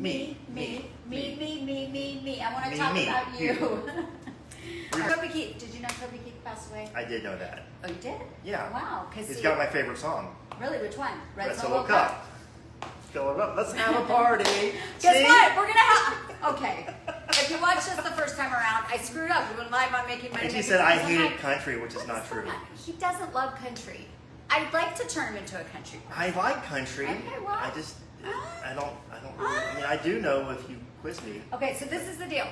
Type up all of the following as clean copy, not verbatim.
Me. I want to talk about you. Toby Keith, did you know Toby Keith passed away? I did know that. Oh, you did? Yeah. Wow. He's got my favorite song. Really? Which one? Red Solo Cup. Fill it up. Let's have a party. Guess what? We're going to have... Okay. If you watched this the first time around, I screwed up. We went live on Making Money. And he said I hated country, which is not true. He doesn't love country. I'd like to turn him into a country person. I like country. Okay, well. I don't really, I mean, I do know if you quiz me. Okay, so this is the deal.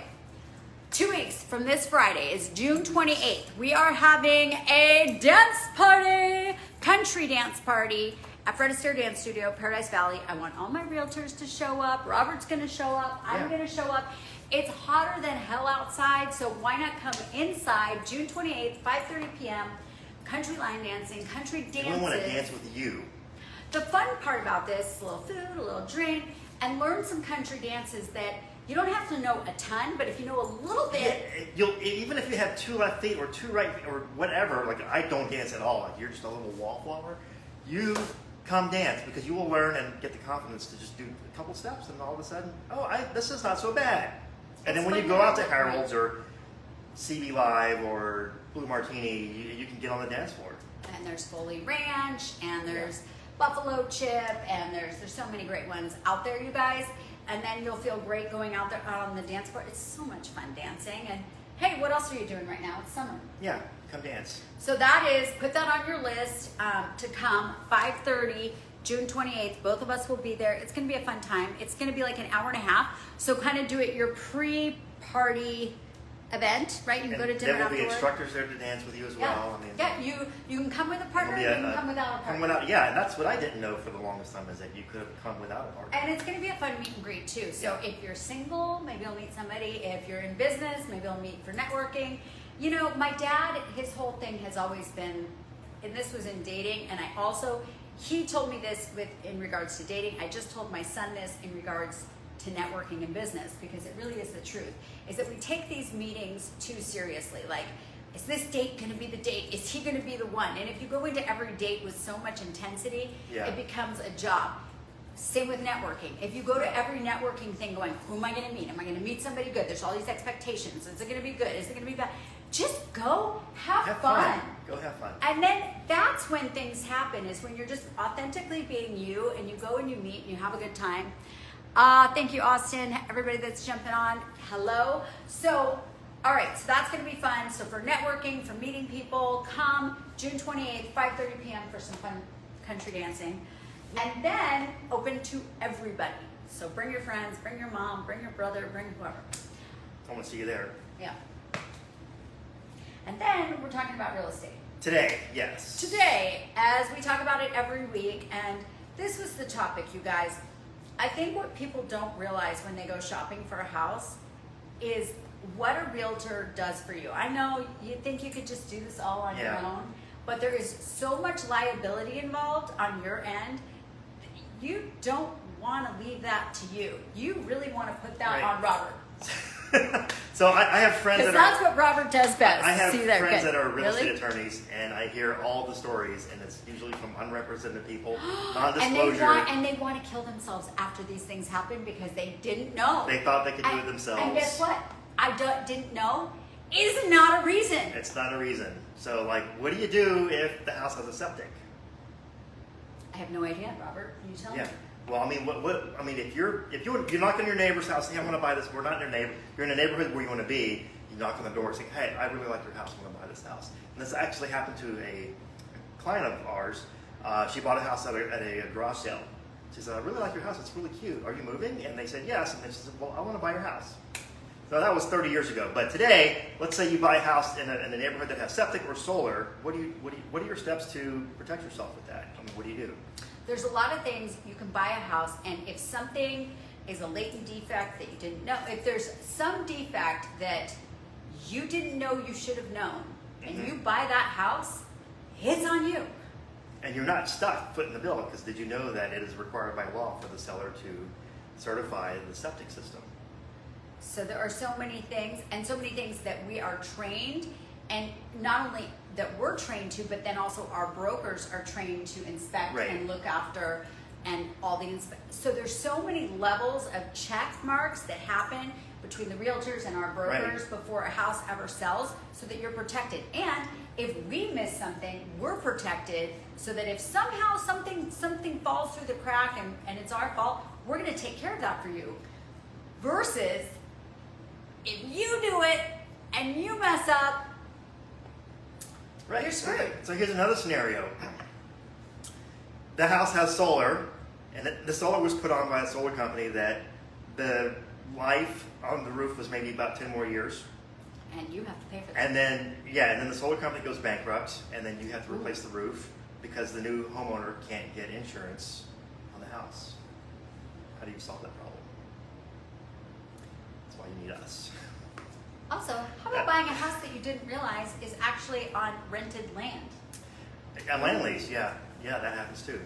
2 weeks from this Friday is June 28th. We are having a dance party, country dance party at Fred Astaire Dance Studio, Paradise Valley. I want all my realtors to show up. Robert's gonna show up. I'm gonna show up. It's hotter than hell outside, so why not come inside, June 28th, 5:30 p.m., country line dancing, country dances. I want to dance with you. The fun part about this is a little food, a little drink, and learn some country dances that you don't have to know a ton, but if you know a little bit. Yeah, even if you have two left feet or two right feet or whatever, like I don't dance at all, like you're just a little wallflower, you come dance because you will learn and get the confidence to just do a couple steps and all of a sudden, this is not so bad. And then when you go out to Harold's or CB Live or Blue Martini, you can get on the dance floor. And there's Foley Ranch, and there's Buffalo Chip, and there's so many great ones out there, you guys. And then you'll feel great going out there on the dance floor. It's so much fun dancing. And hey, what else are you doing right now? It's summer. Yeah, come dance. So that is, put that on your list to come, 5:30, June 28th. Both of us will be there. It's going to be a fun time. It's going to be like an hour and a half. So kind of do it your pre-party event, right? You can go to dinner there will afterward. be instructors there to dance with you as well. I mean, you can come with a partner, you can come without a partner. Yeah, and that's what I didn't know for the longest time is that you could have come without a partner. And it's going to be a fun meet and greet too. So if you're single, maybe you'll meet somebody. If you're in business, maybe you'll meet for networking. You know, my dad, his whole thing has always been, and this was in dating, and he told me this in regards to dating. I just told my son this in regards to networking and business, because it really is the truth, is that we take these meetings too seriously. Like, is this date going to be the date? Is he going to be the one? And if you go into every date with so much intensity, it becomes a job. Same with networking. If you go to every networking thing going, who am I going to meet? Am I going to meet somebody good? There's all these expectations. Is it going to be good? Is it going to be bad? Just go have fun. Go have fun. And then that's when things happen, is when you're just authentically being you, and you go and you meet and you have a good time. Thank you, Austin. Everybody that's jumping on, hello. So, all right, so that's going to be fun. So for networking, for meeting people, come June 28th, 5:30 p.m. for some fun country dancing. And then open to everybody. So bring your friends, bring your mom, bring your brother, bring whoever. I want to see you there. Yeah. And then we're talking about real estate. Today, yes. Today, as we talk about it every week, and this was the topic, you guys. I think what people don't realize when they go shopping for a house is what a realtor does for you. I know you think you could just do this all on your own, but there is so much liability involved on your end. You don't want to leave that to you. You really want to put that on Robert. So I have friends that that's what Robert does best. I have friends that are real estate attorneys, and I hear all the stories, and it's usually from unrepresented people, non-disclosure. And they want to kill themselves after these things happen because they didn't know. They thought they could do it themselves. And guess what? didn't know is not a reason. It's not a reason. So, like, what do you do if the house has a septic? I have no idea, Robert. Can you tell me? Well, I mean, I mean, if you're knocking on your neighbor's house, hey, I want to buy this. We're not in your neighbor. You're in a neighborhood where you want to be. You knock on the door, saying, hey, I really like your house. I want to buy this house. And this actually happened to a client of ours. She bought a house at a garage sale. She said, I really like your house. It's really cute. Are you moving? And they said, yes. And then she said, well, I want to buy your house. So that was 30 years ago. But today, let's say you buy a house in a neighborhood that has septic or solar. What are your steps to protect yourself with that? I mean, what do you do? There's a lot of things. You can buy a house, and if something is a latent defect that you didn't know, if there's some defect that you didn't know you should have known, and you buy that house, it's on you. And you're not stuck footing the bill, because did you know that it is required by law for the seller to certify the septic system? So there are so many things, and so many things that we are trained, and not only that we're trained to, but then also our brokers are trained to inspect and look after and all the so there's so many levels of check marks that happen between the realtors and our brokers before a house ever sells, so that you're protected. And if we miss something, we're protected, so that if somehow something falls through the crack and it's our fault, we're going to take care of that for you. Versus if you do it and you mess up, you're screwed. So here's another scenario. The house has solar, and the solar was put on by a solar company that the life on the roof was maybe about 10 more years. And you have to pay for that. And then the solar company goes bankrupt, and then you have to replace the roof because the new homeowner can't get insurance on the house. How do you solve that problem? That's why you need us. Also, how about buying a house that you didn't realize is actually on rented land? A land lease, yeah, that happens too.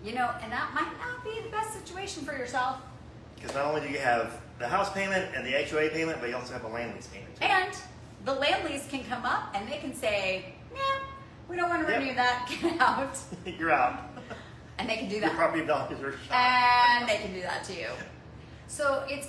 You know, and that might not be the best situation for yourself. Because not only do you have the house payment and the HOA payment, but you also have a land lease payment too. And the land lease can come up and they can say, "No, we don't want to renew that. Get out." You're out. And they can do Your that. property values are shot. And they can do that to you. So it's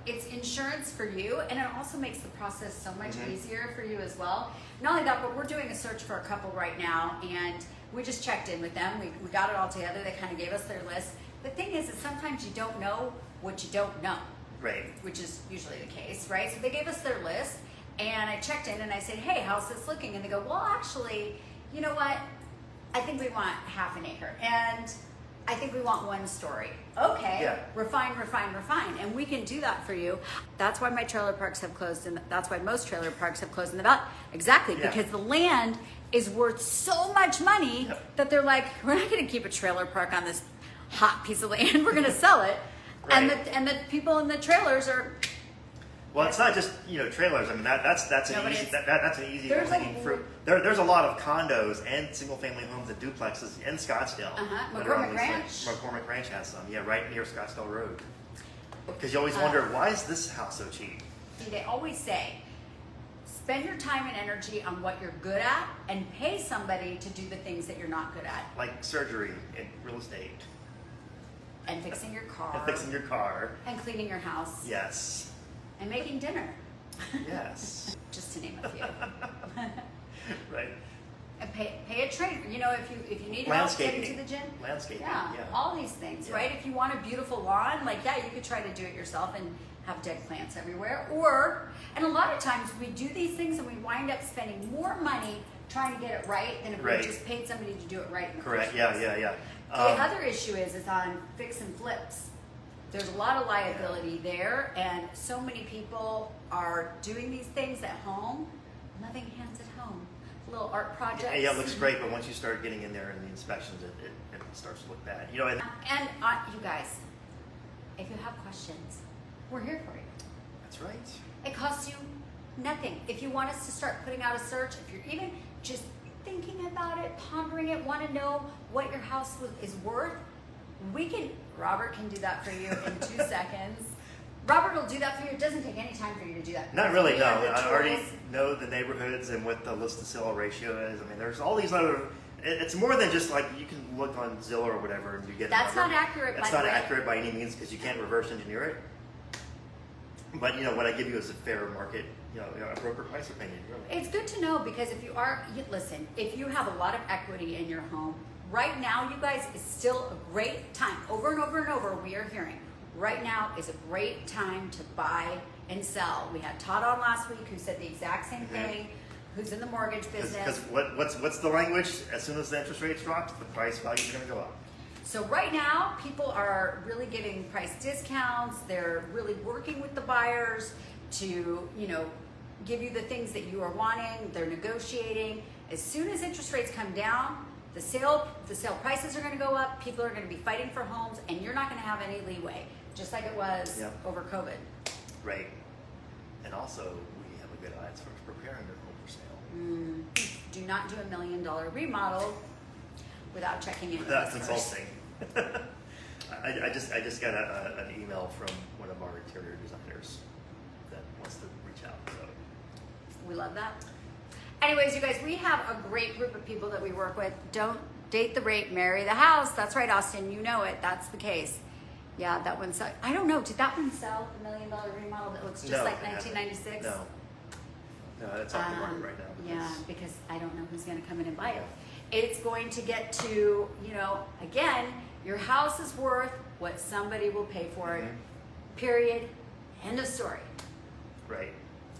it's insurance for you, and it also makes the process so much easier for you as well. Not only that, but we're doing a search for a couple right now, and we just checked in with them. We got it all together. They kind of gave us their list. The thing is that sometimes you don't know what you don't know. Right. Which is usually the case, right? So they gave us their list, and I checked in and I said, "Hey, how's this looking?" And they go, "Well, actually, you know what? I think we want half an acre, and I think we want one story." Okay, Yeah. refine, and we can do that for you. That's why my trailer parks have closed, and that's why most trailer parks have closed in the valley. Exactly, Yeah. because the land is worth so much money that they're like, "We're not going to keep a trailer park on this hot piece of land. We're going to sell it." Right. And the people in the trailers are. Well, it's not just trailers. I mean that's No, an but easy it's- that's an easy there's low-hanging fruit. There's a lot of condos and single family homes and duplexes in Scottsdale. that are on McCormick these Ranch. things. McCormick Ranch has some. Yeah, right near Scottsdale Road. Because you always wonder, why is this house so cheap? They always say, spend your time and energy on what you're good at, and pay somebody to do the things that you're not good at. Like surgery and real estate. And fixing your car. And fixing your car. And cleaning your house. Yes. And making dinner. Yes. Just to name a few. Right. And pay a trainer. If you need help getting to the gym. Landscaping. Yeah, Yeah. all these things, Yeah. right? If you want a beautiful lawn, you could try to do it yourself and have dead plants everywhere. And a lot of times we do these things and we wind up spending more money trying to get it right than if Right. we just paid somebody to do it right in the Correct. first Yeah. place. Yeah. The other issue is on fix and flips. There's a lot of liability there, and so many people are doing these things at home, loving hands at home, little art projects. Yeah, it looks great, but once you start getting in there and the inspections, it starts to look bad. And And you guys, if you have questions, we're here for you. that's right. It costs you nothing. If you want us to start putting out a search, if you're even just thinking about it, pondering it, want to know what your house is worth, Robert can do that for you in 2 seconds. Robert will do that for you. It doesn't take any time for you to do that. Not really, We no. have the I already tools. know the neighborhoods and what the list to sell ratio is. I mean, there's all these other. It's more than just like you can look on Zillow or whatever and you get. That's a number. not accurate, It's by not the way. accurate by any means because you can't reverse engineer it. But what I give you is a fair market, a broker price opinion. Really. It's good to know, because if you have a lot of equity in your home, right now, you guys, is still a great time. Over and over and over, we are hearing, right now is a great time to buy and sell. We had Todd on last week who said the exact same thing, who's in the mortgage business. Because what's the language? As soon as the interest rates drop, the price values are going to go up. So right now, people are really giving price discounts. They're really working with the buyers to, give you the things that you are wanting. They're negotiating. As soon as interest rates come down, the sale prices are going to go up. People are going to be fighting for homes, and you're not going to have any leeway, just like it was over COVID. Right. And also, we have a good eye as far as preparing your home for sale. Do not do $1 million remodel without checking in with Without us first. consulting. I just got an email from one of our interior designers that wants to reach out. So We love that. Anyways, you guys, we have a great group of people that we work with. Don't date the rate, marry the house. That's right, Austin. You know it. That's the case. Yeah, that one sell. I don't know. Did that one sell? The $1 million remodel that looks just No, like it hasn't. 1996. No, it's off the market right now. Yeah, because I don't know who's going to come in and buy it. It's going to get to, you know, again, your house is worth what somebody will pay for it. Period. End of story. Right.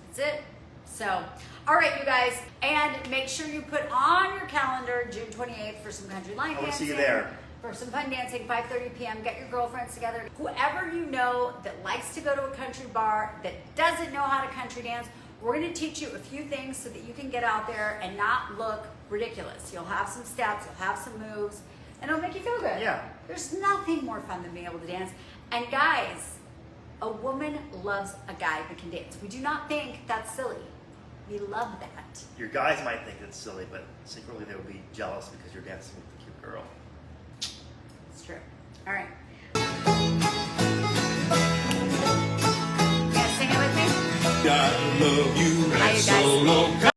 That's it. So, all right, you guys, and make sure you put on your calendar June 28th for some country line I will dancing. see you there. For some fun dancing, 5:30 p.m. Get your girlfriends together. Whoever you know that likes to go to a country bar, that doesn't know how to country dance, we're going to teach you a few things so that you can get out there and not look ridiculous. You'll have some steps, you'll have some moves, and it'll make you feel good. Yeah. There's nothing more fun than being able to dance. And guys, a woman loves a guy that can dance. We do not think that's silly. We love that. Your guys might think it's silly, but secretly they will be jealous because you're dancing with a cute girl. It's true. All right. You guys sing it with me? I love you, Bye, you that's guys. so long.